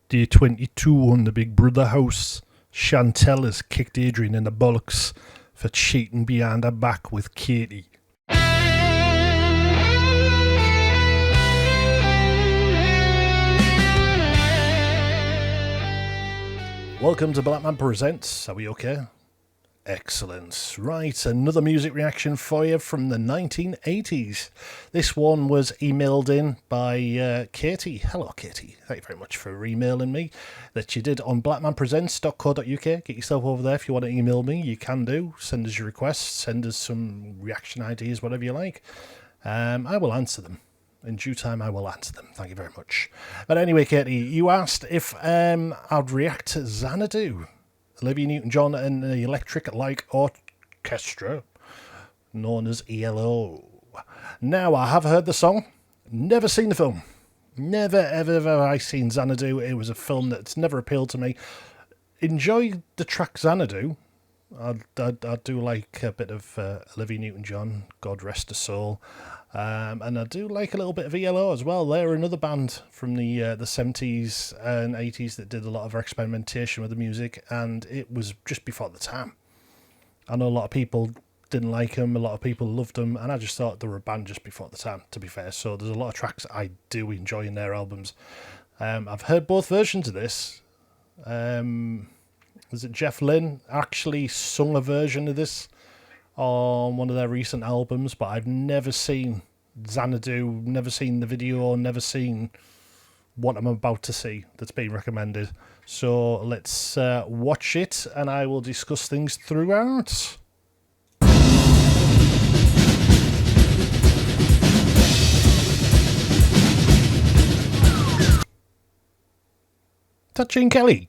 Day 22 on the Big Brother house. Chantel has kicked Adrian in the bollocks for cheating behind her back with Katie. Welcome to Blackman Presents. Are we okay? Excellent. Right, another music reaction for you from the 1980s. This one was emailed in by Katie. Hello, Katie. Thank you very much for emailing me. That you did on blackmanpresents.co.uk. Get yourself over there if you want to email me. You can do. Send us your requests. Send us some reaction ideas, whatever you like. I will answer them. In due time, I will answer them. Thank you very much. But anyway, Katie, you asked if I'd react to Xanadu. Olivia Newton-John and the Electric Light Orchestra, known as ELO. Now, I have heard the song, never seen the film. Never, ever have I seen Xanadu. It was a film that's never appealed to me. Enjoy the track Xanadu. I do like a bit of Olivia Newton-John, God rest her soul. And I do like a little bit of ELO as well. They're another band from the 70s and 80s that did a lot of experimentation with the music, and it was just before the time. I know a lot of people didn't like them, a lot of people loved them, and I just thought they were a band just before the time, to be fair. So there's a lot of tracks I do enjoy in their albums. I've heard both versions of this. Is it Jeff Lynne actually sung a version of this on one of their recent albums, but I've never seen Xanadu, never seen the video, never seen what I'm about to see that's been recommended. So let's watch it, and I will discuss things throughout. Is that Gene Kelly?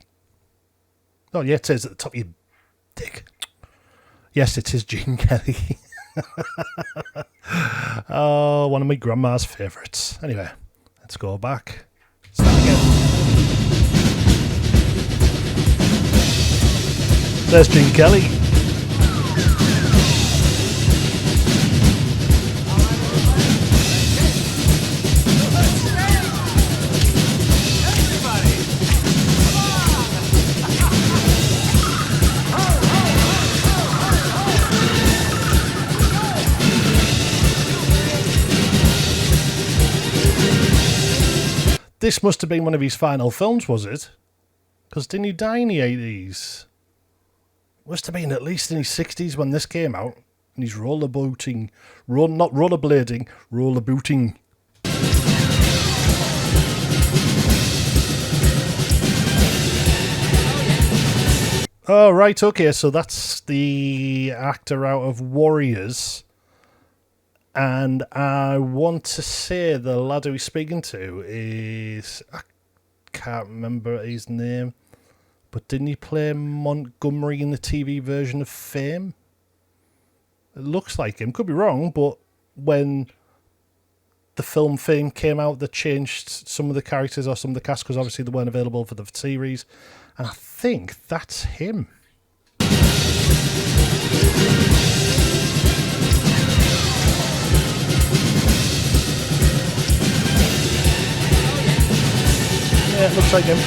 Oh yeah, it is at the top of your dick. Yes, it is Gene Kelly. Oh, one of my grandma's favourites. Anyway, let's go back. Start again. There's Gene Kelly. This must have been one of his final films, was it? Because didn't he die in the 80s? Must have been at least in his 60s when this came out. And he's rollerbooting. Not rollerblading, rollerbooting. Oh, right, okay, so that's the actor out of Warriors. And I want to say the lad who he's speaking to is... I can't remember his name. But didn't he play Montgomery in the TV version of Fame? It looks like him. Could be wrong, but when the film Fame came out, they changed some of the characters or some of the cast because obviously they weren't available for the series. And I think that's him. Yeah, it looks like him.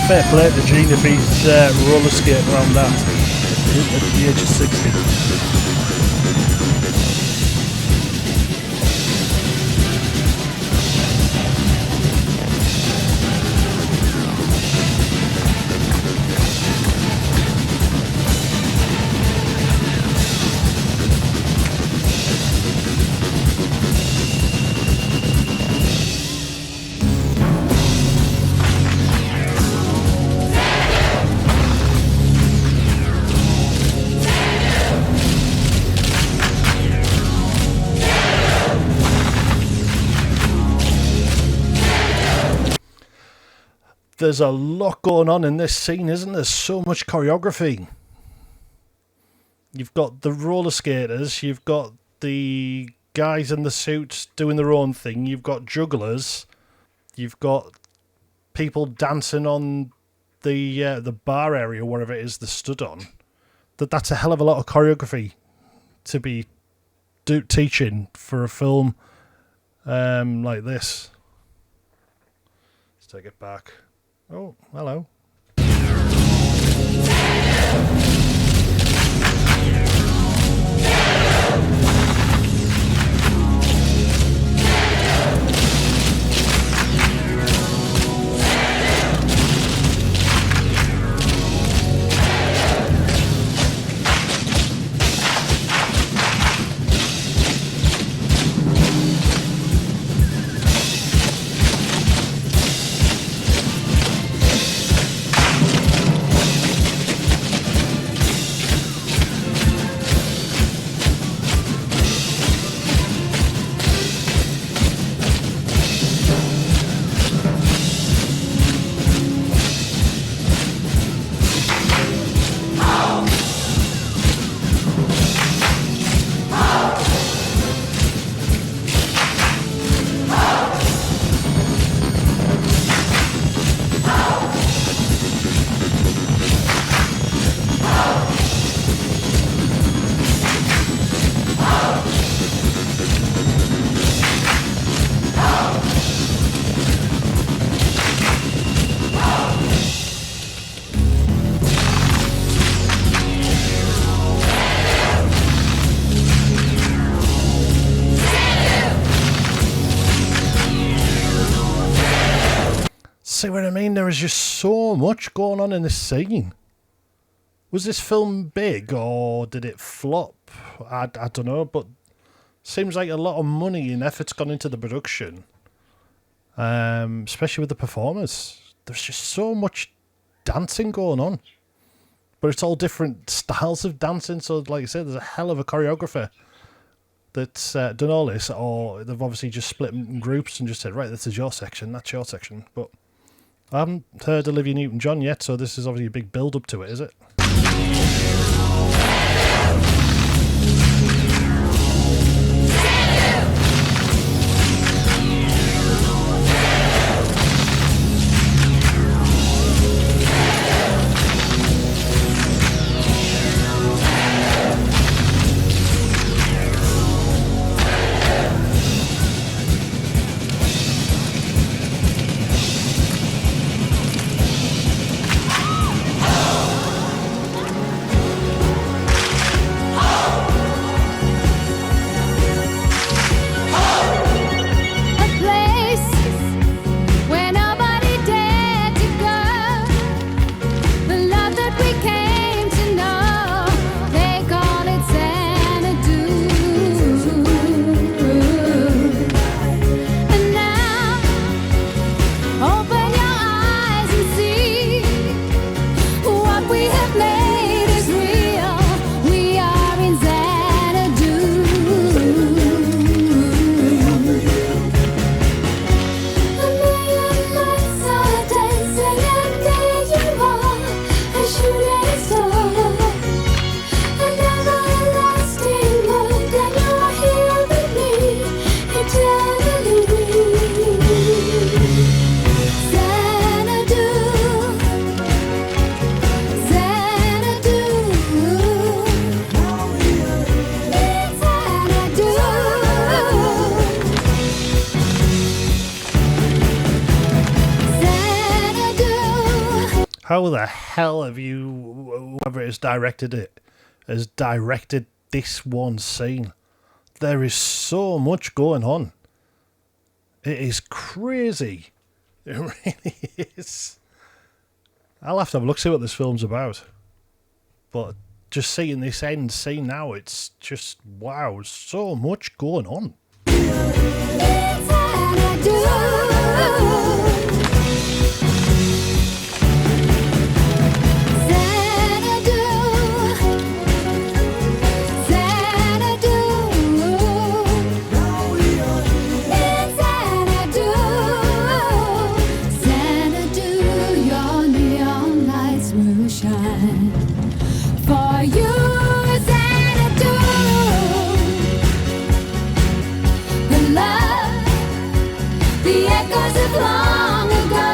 Fair play to Gene if he's roller skating around that at the age of 60. There's a lot going on in this scene, isn't there? So much choreography. You've got the roller skaters, you've got the guys in the suits doing their own thing. You've got jugglers. You've got people dancing on the bar area, wherever it is they stood on. That's a hell of a lot of choreography to be teaching for a film like this. Let's take it back. Oh, hello. See what I mean? There is just so much going on in this scene. Was this film big or did it flop? I don't know, but seems like a lot of money and effort's gone into the production, especially with the performers. There's just so much dancing going on, but it's all different styles of dancing. So, like I said, there's a hell of a choreographer that's done all this, or they've obviously just split in groups and just said, right, this is your section, that's your section. But I haven't heard Olivia Newton-John yet, so this is obviously a big build-up to it, is it? How the hell have you, whoever has directed it, has directed this one scene? There is so much going on. It is crazy. It really is. I'll have to have a look, see what this film's about. But just seeing this end scene now, it's just, wow, so much going on. The echoes of long ago.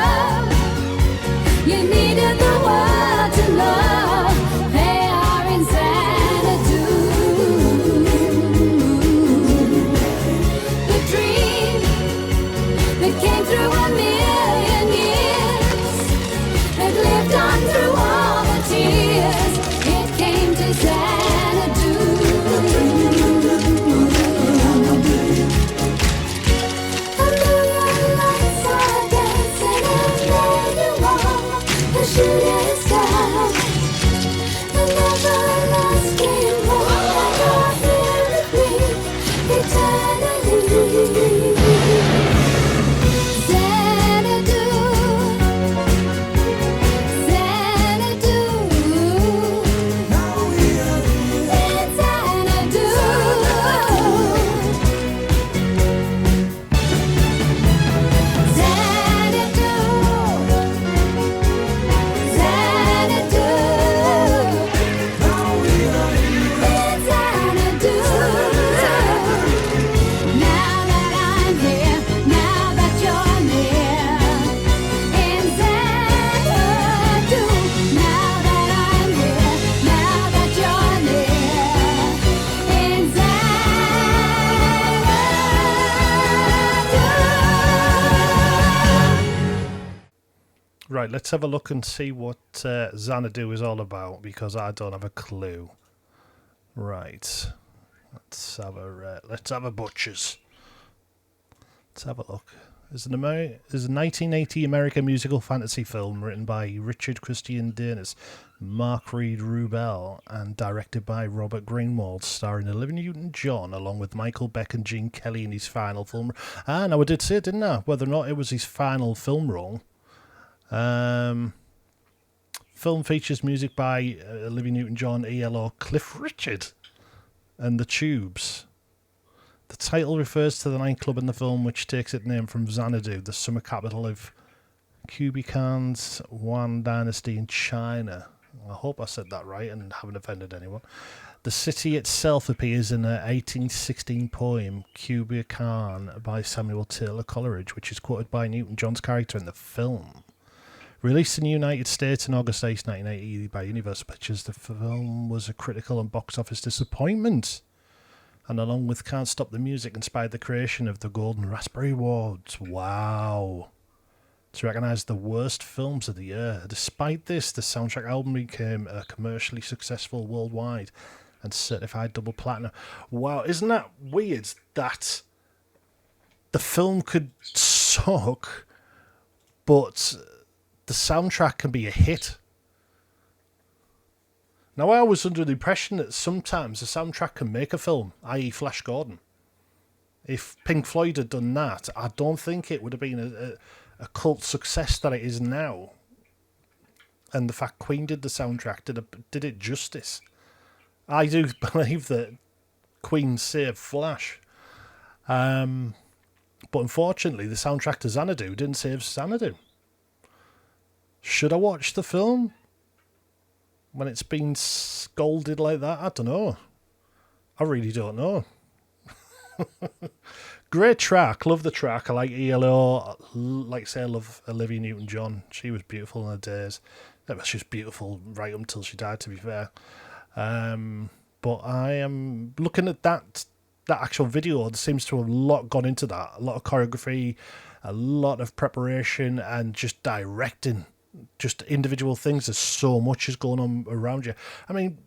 You needed the world to know they are in Xanadu. The dream that came through a million years, that lived on through all the tears, it came to Xanadu. A million lights are dancing and there you are, the shooting star, an everlasting home, and you're here with me eternally. Xanadu, Xanadu, it's Xanadu. Xanadu, Xanadu, it's Xanadu. Now that I'm here, now that you're near, in Xanadu. Now that I'm here, now that you're near, in Xanadu. Right, let's have a look and see what Xanadu is all about, because I don't have a clue. Right, let's have a butchers. Let's have a look. There's a 1980 American musical fantasy film written by Richard Christian Denis, Mark Reed Rubel, and directed by Robert Greenwald, starring Olivia Newton-John, along with Michael Beck and Gene Kelly in his final film. Ah, no, I did say it, didn't I? Whether or not it was his final film role. Film features music by Olivia Newton-John, ELO, Cliff Richard, and the Tubes. The title refers to the nightclub in the film, which takes its name from Xanadu, the summer capital of Kublai Khan's Yuan dynasty in China. I hope I said that right and haven't offended anyone. The city itself appears in an 1816 poem, Kublai Khan, by Samuel Taylor Coleridge, which is quoted by Newton-John's character in the film. Released in the United States on August 8, 1980 by Universal Pictures, the film was a critical and box office disappointment, and along with Can't Stop the Music, inspired the creation of the Golden Raspberry Awards. Wow. To recognise the worst films of the year. Despite this, the soundtrack album became a commercially successful worldwide and certified double platinum. Wow, isn't that weird that the film could suck, but the soundtrack can be a hit? Now, I was under the impression that sometimes a soundtrack can make a film, i.e. Flash Gordon. If Pink Floyd had done that, I don't think it would have been a cult success that it is now. And the fact Queen did the soundtrack did it justice. I do believe that Queen saved Flash. But unfortunately, the soundtrack to Xanadu didn't save Xanadu. Should I watch the film when it's been scolded like that? I don't know. I really don't know. Great track. Love the track. I like ELO. Like I say, I love Olivia Newton-John. She was beautiful in her days. She was beautiful right up until she died, to be fair. But I am looking at that actual video. There seems to have a lot gone into that. A lot of choreography, a lot of preparation, and just directing. Just individual things. There's so much is going on around you. I mean,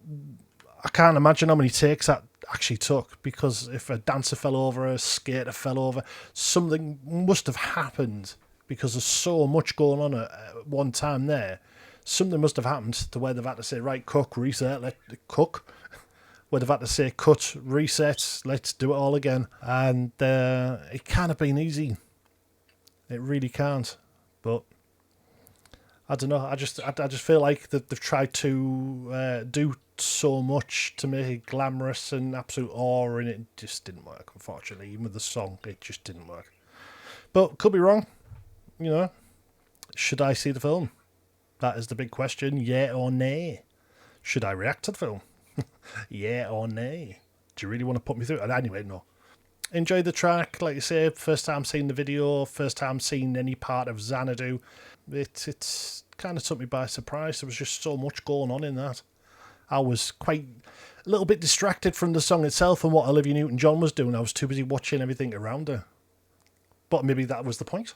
I can't imagine how many takes that actually took, because if a dancer fell over, a skater fell over, something must have happened, because there's so much going on at one time there. Something must have happened to where they've had to say, right, cook, reset, where they've had to say, cut, reset, let's do it all again. And it can't have been easy. It really can't. But I don't know. I just feel like that they've tried to do so much to make it glamorous and absolute awe, and it just didn't work, unfortunately. Even with the song, it just didn't work. But could be wrong. You know, should I see the film? That is the big question. Yeah or nay? Should I react to the film? Yeah or nay? Do you really want to put me through it? Anyway, no. enjoyed the track. Like you say, first time seeing the video, first time seeing any part of Xanadu. It's kind of took me by surprise. There was just so much going on in that. I was quite a little bit distracted from the song itself and what Olivia Newton-John was doing. I was too busy watching everything around her. But maybe that was the point.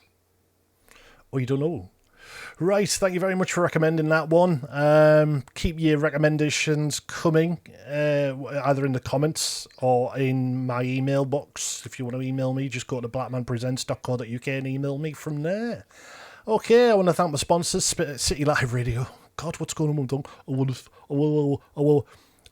Or you don't know. Right, thank you very much for recommending that one. Keep your recommendations coming, either in the comments or in my email box. If you want to email me, just go to blackmanpresents.co.uk and email me from there. Okay, I want to thank my sponsors, City Live Radio. God, what's going on with them? I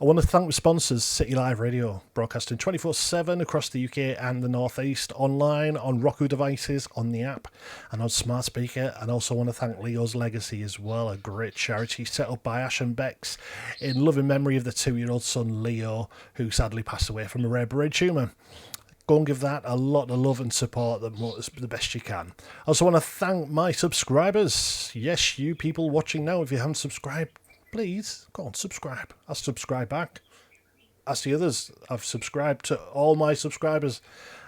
want to thank my sponsors, City Live Radio, broadcasting 24/7 across the UK and the North East, online, on Roku devices, on the app, and on smart speaker. And also want to thank Leo's Legacy as well, a great charity set up by Ash and Bex in loving memory of the 2-year-old son Leo, who sadly passed away from a rare brain tumour. Go and give that a lot of love and support the best you can. I also want to thank my subscribers. Yes, you people watching now, if you haven't subscribed, please go on, subscribe. I'll subscribe back. As the others, I've subscribed to all my subscribers.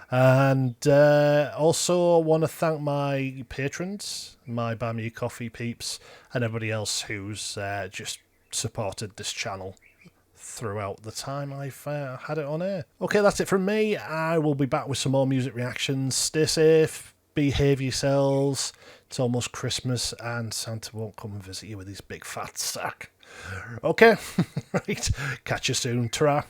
And also want to thank my patrons, my Buy Me a Coffee peeps, and everybody else who's just supported this channel throughout the time I've had it on air. Okay, that's it from me. I will be back with some more music reactions. Stay safe, behave yourselves. It's almost Christmas and Santa won't come and visit you with his big fat sack. Okay, right, catch you soon. Ta-ra.